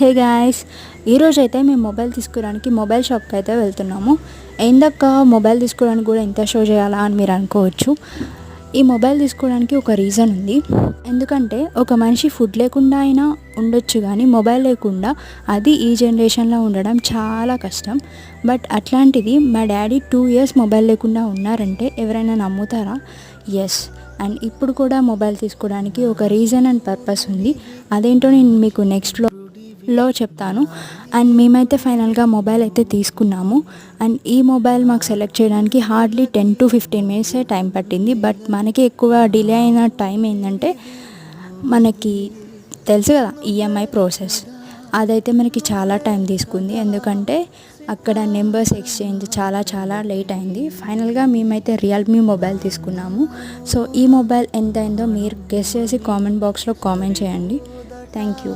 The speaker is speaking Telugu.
హే గాయ్స్, ఈరోజైతే మేము మొబైల్ తీసుకోవడానికి మొబైల్ షాప్కి అయితే వెళ్తున్నాము. ఏందక్క మొబైల్ తీసుకోవడానికి కూడా ఇంత షో చేయాలా అని మీరు అనుకోవచ్చు. ఈ మొబైల్ తీసుకోవడానికి ఒక రీజన్ ఉంది. ఎందుకంటే ఒక మనిషి ఫుడ్ లేకుండా అయినా ఉండొచ్చు, కానీ మొబైల్ లేకుండా అది ఈ జనరేషన్లో ఉండడం చాలా కష్టం. బట్ అట్లాంటిది మా డాడీ 2 years మొబైల్ లేకుండా ఉన్నారంటే ఎవరైనా నమ్ముతారా? ఎస్. అండ్ ఇప్పుడు కూడా మొబైల్ తీసుకోవడానికి ఒక రీజన్ అండ్ పర్పస్ ఉంది. అదేంటో నేను మీకు నెక్స్ట్లో చెప్తాను. అండ్ మేమైతే ఫైనల్గా మొబైల్ అయితే తీసుకున్నాము. అండ్ ఈ మొబైల్ మాకు సెలెక్ట్ చేయడానికి హార్డ్లీ 10 to 15 minutes టైం పట్టింది. బట్ మనకి ఎక్కువ డిలే అయిన టైం ఏంటంటే, మనకి తెలుసు కదా ఈఎంఐ ప్రాసెస్, అదైతే మనకి చాలా టైం తీసుకుంది. ఎందుకంటే అక్కడ నెంబర్స్ ఎక్స్చేంజ్ చాలా లేట్ అయింది. ఫైనల్గా మేమైతే రియల్మీ మొబైల్ తీసుకున్నాము. సో ఈ మొబైల్ ఎంత అయిందో మీరు గెస్ చేసి కామెంట్ బాక్స్లో కామెంట్ చేయండి. Thank you.